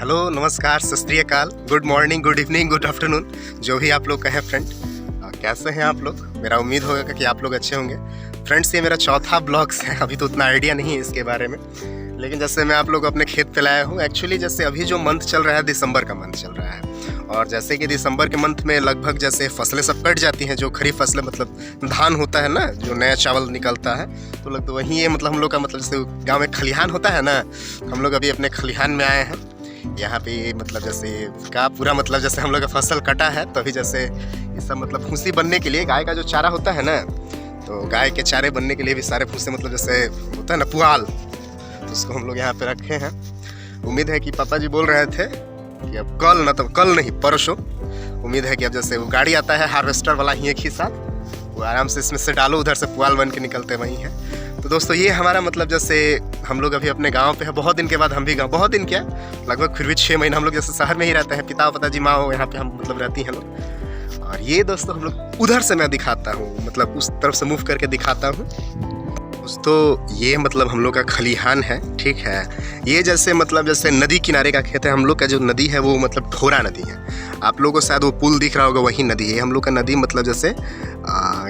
Hello, नमस्कार, सत श्री अकाल, good morning, good evening, good afternoon, जो भी आप लोग कहें फ्रेंड। कैसे हैं आप लोग? मेरा उम्मीद होगा कि आप लोग अच्छे होंगे। फ्रेंड्स, ये मेरा चौथा ब्लॉग्स है। अभी तो उतना आइडिया नहीं है इसके बारे में, लेकिन जैसे मैं आप लोग अपने खेत पे लाया हूँ। एक्चुअली जैसे अभी जो मंथ चल रहा है, दिसंबर का मंथ चल रहा है, और जैसे कि दिसंबर के मंथ में लगभग जैसे फसलें सब कट जाती हैं। जो खरीफ फसलें मतलब धान होता है ना, जो नया चावल निकलता है, तो लग तो वहीं ये मतलब हम लोग का मतलब जैसे गाँव में खलिहान होता है ना, हम लोग अभी अपने खलिहान में आए हैं। यहाँ पे मतलब जैसे का पूरा मतलब जैसे हम लोग का फसल कटा है, तो अभी जैसे ये सब मतलब भूसी बनने के लिए गाय का जो चारा होता है ना, तो गाय के चारे बनने के लिए भी सारे भूसे मतलब जैसे होता है ना पुआल, तो उसको हम लोग यहाँ पे रखे हैं। उम्मीद है कि पापा जी बोल रहे थे कि अब कल ना, तो कल नहीं परसों, उम्मीद है कि अब जैसे वो गाड़ी आता है हार्वेस्टर वाला ही एक ही साथ, वो आराम से इसमें से डालो, उधर से पुआल बन के निकलते वहीं है। तो दोस्तों, ये हमारा मतलब जैसे हम लोग अभी अपने गांव पे है। बहुत दिन के बाद हम भी गांव, बहुत दिन क्या, लगभग फिर भी 6 महीना हम लोग जैसे शहर में ही रहते हैं। पिताजी माँ हो, यहाँ पे हम मतलब रहती हैं लोग। और ये दोस्तों हम लोग उधर से मैं दिखाता हूँ, मतलब उस तरफ से मूव करके दिखाता हूँ। दोस्तों, ये मतलब हम लोग का खलिहान है, ठीक है। ये जैसे मतलब जैसे नदी किनारे का खेत है। हम लोग का जो नदी है वो मतलब ढोरा नदी है। आप लोगों को शायद वो पुल दिख रहा होगा, वही नदी है हम लोग का नदी। मतलब जैसे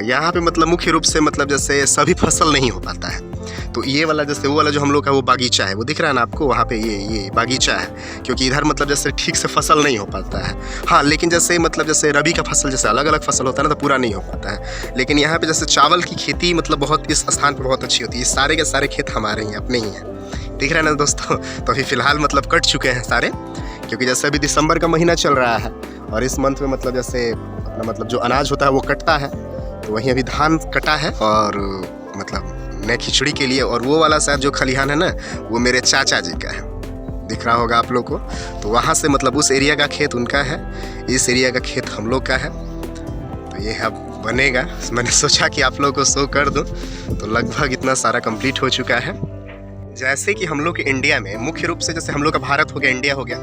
यहाँ पे मतलब मुख्य रूप से मतलब जैसे सभी फसल नहीं हो पाता है। तो ये वाला जैसे वो वाला जो हम लोग का वो बागीचा है, वो दिख रहा है ना आपको, वहाँ पे ये बागीचा है, क्योंकि इधर मतलब जैसे ठीक से फसल नहीं हो पाता है। हाँ, लेकिन जैसे मतलब जैसे रबी का फसल जैसे अलग अलग फसल होता है ना, तो पूरा नहीं हो पाता है। लेकिन यहाँ पे जैसे चावल की खेती मतलब बहुत इस स्थान पर बहुत अच्छी होती है। सारे के सारे खेत हमारे ही अपने ही हैं, दिख रहा है ना दोस्तों। तो अभी फिलहाल मतलब कट चुके हैं सारे, क्योंकि जैसे अभी दिसंबर का महीना चल रहा है, और इस मंथ में मतलब जैसे अपना मतलब जो अनाज होता है वो कटता है। तो वहीं अभी धान कटा है, और मतलब नए खिचड़ी के लिए। और वो वाला शायद जो खलिहान है ना, वो मेरे चाचा जी का है, दिख रहा होगा आप लोग को। तो वहाँ से मतलब उस एरिया का खेत उनका है, इस एरिया का खेत हम लोग का है। तो ये अब बनेगा, मैंने सोचा कि आप लोग को शो कर दूं। तो लगभग इतना सारा कंप्लीट हो चुका है। जैसे कि हम लोग के इंडिया में मुख्य रूप से जैसे हम लोग का भारत हो गया, इंडिया हो गया,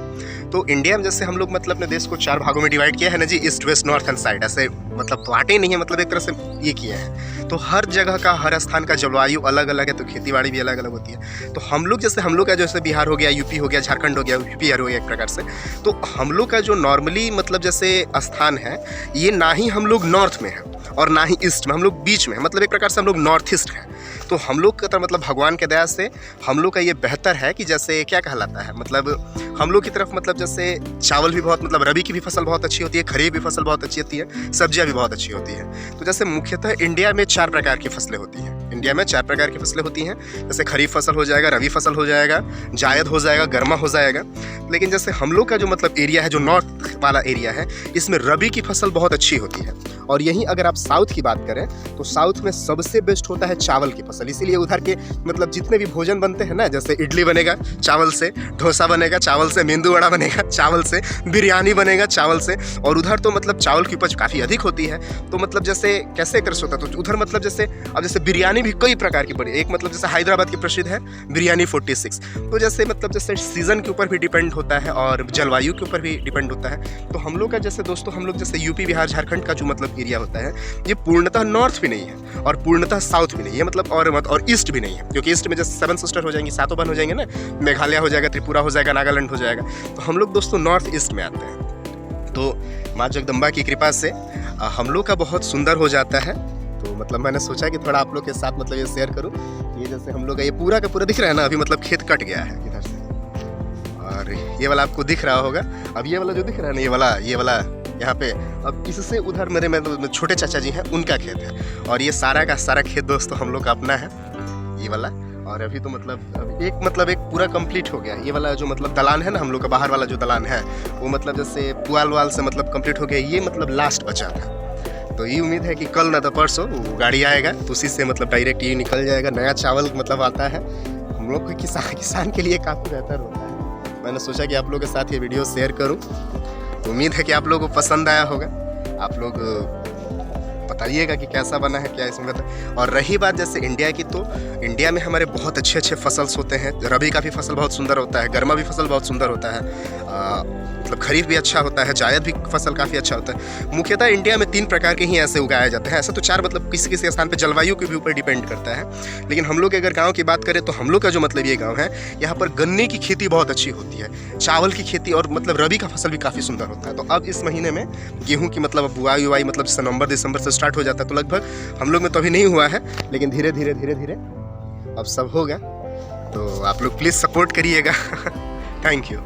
तो इंडिया में जैसे हम लोग मतलब अपने देश को 4 भागों में डिवाइड किया है ना जी, east west north and side. ऐसे मतलब बांटे नहीं है, मतलब एक तरह से ये किया है। तो हर जगह का, हर स्थान का जलवायु अलग अलग है, तो खेतीबाड़ी भी अलग अलग होती है। तो हम लोग जैसे हम लोग का जैसे बिहार हो गया, यूपी हो गया, झारखंड हो गया, यूपी हो गया एक प्रकार से। तो हम लोग का जो नॉर्मली मतलब जैसे स्थान है, ये ना ही हम लोग नॉर्थ में है और ना ही ईस्ट में, हम लोग बीच में है। मतलब एक प्रकार से हम लोग नॉर्थ ईस्ट हैं। तो हम लोग का मतलब भगवान के दया से हम लोग का ये बेहतर है कि जैसे क्या कहलाता है, मतलब हम लोग की तरफ मतलब जैसे चावल भी बहुत मतलब रबी की भी फसल बहुत अच्छी होती है, खरीफ भी फसल बहुत अच्छी होती है, सब्जियां भी बहुत अच्छी होती है। तो जैसे मुख्यतः इंडिया में 4 प्रकार की फसलें होती हैं। इंडिया में 4 प्रकार की फसलें होती हैं। जैसे खरीफ फसल हो जाएगा, रबी फसल हो जाएगा, जायद हो जाएगा, गर्मा हो जाएगा। लेकिन जैसे हम लोग का जो मतलब एरिया है, जो नॉर्थ वाला एरिया है, इसमें रबी की फसल बहुत अच्छी होती है। और यहीं अगर आप साउथ की बात करें, तो साउथ में सबसे बेस्ट होता है चावल की फसल। इसीलिए उधर के मतलब जितने भी भोजन बनते हैं ना, जैसे इडली बनेगा चावल से, डोसा बनेगा चावल से, मेंदू वड़ा बनेगा चावल से, बिरयानी बनेगा चावल से। और उधर तो मतलब चावल की उपज काफ़ी अधिक होती है। तो मतलब जैसे कैसे कर सकता, तो उधर मतलब जैसे अब जैसे बिरयानी भी कई प्रकार की बनी। एक मतलब जैसे हैदराबाद की प्रसिद्ध है बिरयानी 46। तो जैसे मतलब जैसे सीज़न के ऊपर भी डिपेंड होता है और जलवायु के ऊपर भी डिपेंड होता है। तो हम लोग का जैसे दोस्तों, हम लोग जैसे यूपी, बिहार, झारखंड का जो मतलब एरिया होता है, ये पूर्णतः नॉर्थ भी नहीं है और पूर्णतः साउथ भी नहीं है, मतलब और ईस्ट भी नहीं है। क्योंकि ईस्ट में जैसे 7 सिस्टर हो जाएंगी, 7 बहन हो जाएंगे ना, मेघालय हो जाएगा, त्रिपुरा हो जाएगा, नागालैंड हो जाएगा। तो हम लोग दोस्तों नॉर्थ ईस्ट में आते हैं। तो माँ जगदम्बा की कृपा से हम लोग का बहुत सुंदर हो जाता है। तो मतलब मैंने सोचा कि थोड़ा आप लोग के साथ मतलब ये शेयर करूँ। ये जैसे हम लोग का ये पूरा का पूरा दिख रहा है ना, अभी मतलब खेत कट गया है इधर से, और ये वाला आपको दिख रहा होगा। अब ये वाला जो दिख रहा है ना, ये वाला यहाँ पे, अब इससे उधर मेरे छोटे चाचा जी हैं, उनका खेत है। और ये सारा का सारा खेत दोस्तों हम लोग का अपना है, ये वाला। और अभी तो मतलब एक पूरा कंप्लीट हो गया। ये वाला जो मतलब दलान है ना, हम लोग का बाहर वाला जो दलान है, वो मतलब जैसे पुआल वाल से मतलब कंप्लीट हो गया। ये मतलब लास्ट बचा था। तो ये उम्मीद है कि कल ना तो परसों वो गाड़ी आएगा, तो उसी से मतलब डायरेक्ट ये निकल जाएगा। नया चावल मतलब आता है। हम लोग को किसान के लिए काफ़ी बेहतर होता है। मैंने सोचा कि आप लोगों के साथ ये वीडियो शेयर करूँ। तो उम्मीद है कि आप लोगों को पसंद आया होगा। आप लोग बताइएगा कि कैसा बना है, क्या इसमें बता। और रही बात जैसे इंडिया की, तो इंडिया में हमारे बहुत अच्छे अच्छे फसल्स होते हैं। रबी का भी फसल बहुत सुंदर होता है, गर्मा भी फसल बहुत सुंदर होता है। मतलब खरीफ भी अच्छा होता है, जायद भी फसल काफ़ी अच्छा होता है। मुख्यतः इंडिया में 3 प्रकार के ही ऐसे उगाए जाते हैं, ऐसा तो 4 मतलब किसी किसी स्थान पे जलवायु के भी ऊपर डिपेंड करता है। लेकिन हम लोग अगर गांव की बात करें तो हम लोग का जो मतलब ये गांव है, यहाँ पर गन्ने की खेती बहुत अच्छी होती है, चावल की खेती और मतलब रबी का फसल भी काफ़ी सुंदर होता है। तो अब इस महीने में गेहूँ की मतलब बुआई उवाई मतलब नवंबर दिसंबर से स्टार्ट हो जाता है। तो लगभग हम लोग में तो अभी नहीं हुआ है, लेकिन धीरे धीरे अब सब होगा। तो आप लोग प्लीज़ सपोर्ट करिएगा। Thank you.